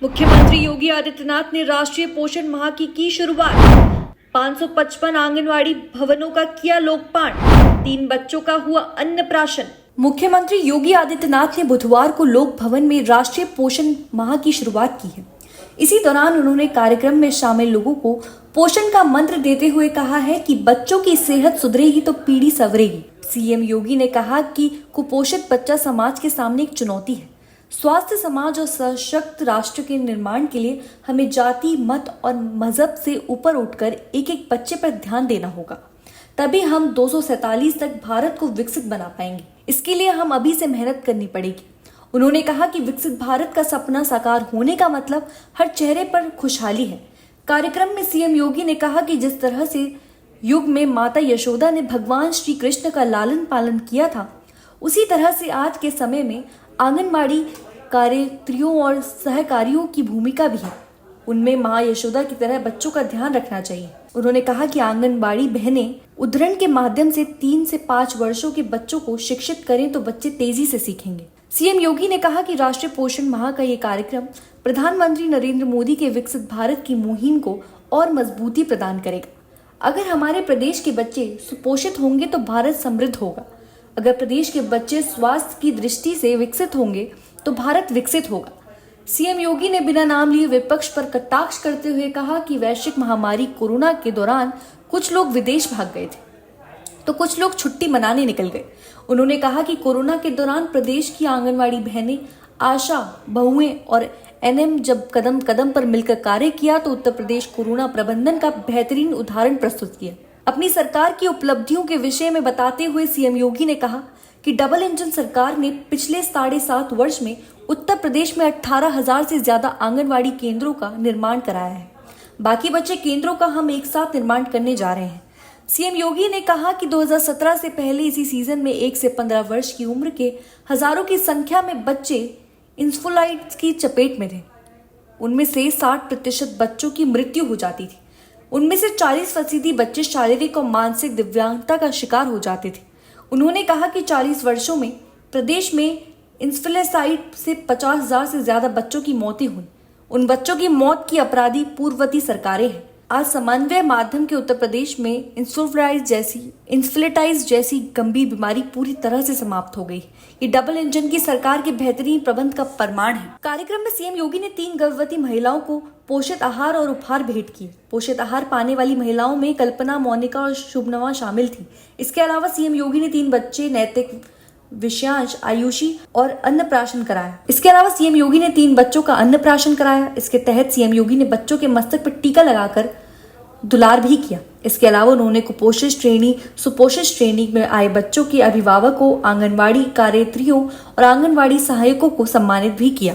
मुख्यमंत्री योगी आदित्यनाथ ने राष्ट्रीय पोषण माह की शुरुआत। 555 आंगनवाड़ी भवनों का किया लोकार्पण। 3 बच्चों का हुआ अन्नप्राशन। मुख्यमंत्री योगी आदित्यनाथ ने बुधवार को लोक भवन में राष्ट्रीय पोषण माह की शुरुआत की है। इसी दौरान उन्होंने कार्यक्रम में शामिल लोगों को पोषण का मंत्र देते हुए कहा है कि बच्चों की सेहत सुधरेगी तो पीढ़ी संवरेगी। सीएम योगी ने कहा कि कुपोषित बच्चा समाज के सामने एक चुनौती है। स्वास्थ्य समाज और सशक्त राष्ट्र के निर्माण के लिए हमें जाति, मत और मजहब से ऊपर उठकर एक एक बच्चे पर ध्यान देना होगा। तभी हम 247 तक भारत को विकसित बना पाएंगे। इसके लिए हम अभी से मेहनत करनी पड़ेगी। उन्होंने कहा कि विकसित भारत का सपना साकार होने का मतलब हर चेहरे पर खुशहाली है। कार्यक्रम में सीएम योगी ने कहा कि जिस तरह से युग में माता यशोदा ने भगवान श्री कृष्ण का लालन पालन किया था, उसी तरह से आज के समय में आंगनबाड़ी कार्यत्रियों और सहकारियों की भूमिका भी है। उनमें मां यशोदा की तरह बच्चों का ध्यान रखना चाहिए। उन्होंने कहा कि आंगनबाड़ी बहनें उद्धरण के माध्यम से 3 से 5 वर्षों के बच्चों को शिक्षित करें तो बच्चे तेजी से सीखेंगे। सीएम योगी ने कहा कि राष्ट्रीय पोषण माह का ये कार्यक्रम प्रधानमंत्री नरेंद्र मोदी के विकसित भारत की मुहिम को और मजबूती प्रदान करेगा। अगर हमारे प्रदेश के बच्चे सुपोषित होंगे तो भारत समृद्ध होगा। अगर प्रदेश के बच्चे स्वास्थ्य की दृष्टि से विकसित होंगे तो भारत विकसित होगा। सीएम योगी ने बिना नाम लिए विपक्ष पर कटाक्ष करते हुए कहा कि वैश्विक महामारी कोरोना के दौरान कुछ लोग विदेश भाग गए थे तो कुछ लोग छुट्टी मनाने निकल गए। उन्होंने कहा कि कोरोना के दौरान प्रदेश की आंगनवाड़ी बहनें, आशा बहुएं और एनएम जब कदम कदम पर मिलकर कार्य किया तो उत्तर प्रदेश कोरोना प्रबंधन का बेहतरीन उदाहरण प्रस्तुत किया। अपनी सरकार की उपलब्धियों के विषय में बताते हुए सीएम योगी ने कहा कि डबल इंजन सरकार ने पिछले 7.5 वर्ष में उत्तर प्रदेश में 18,000 से ज्यादा आंगनवाड़ी केंद्रों का निर्माण कराया है। बाकी बचे केंद्रों का हम एक साथ निर्माण करने जा रहे हैं। सीएम योगी ने कहा कि 2017 से पहले इसी सीजन में 1 से 15 वर्ष की उम्र के हजारों की संख्या में बच्चे इंसेफेलाइटिस की चपेट में थे। उनमें से 60% बच्चों की मृत्यु हो जाती थी। उनमें से 40% बच्चे शारीरिक और मानसिक दिव्यांगता का शिकार हो जाते थे। उन्होंने कहा कि 40 वर्षों में प्रदेश में इंसेफेलाइटिस से 50,000 से ज्यादा बच्चों की मौतें हुई। उन बच्चों की मौत की अपराधी पूर्ववर्ती सरकारें हैं। आज समन्वय माध्यम के उत्तर प्रदेश में इंसेफेलाइटिस जैसी गंभीर बीमारी पूरी तरह से समाप्त हो गई। ये डबल इंजन की सरकार के बेहतरीन प्रबंध का प्रमाण है। कार्यक्रम में सीएम योगी ने 3 गर्भवती महिलाओं को पोषित आहार और उपहार भेंट किए। पोषित आहार पाने वाली महिलाओं में कल्पना, मोनिका और शुभनवा शामिल थी। इसके अलावा सीएम योगी ने 3 बच्चे नैतिक, विषयांश, आयुषी और अन्नप्राशन कराया। इसके अलावा सीएम योगी ने 3 बच्चों का अन्नप्राशन कराया। इसके तहत सीएम योगी ने बच्चों के मस्तक पर टीका लगाकर दुलार भी किया। इसके अलावा उन्होंने कुपोषित श्रेणी, सुपोषित श्रेणी में आए बच्चों के अभिभावकों, आंगनबाड़ी कार्यत्रियों और आंगनबाड़ी सहायकों को सम्मानित भी किया।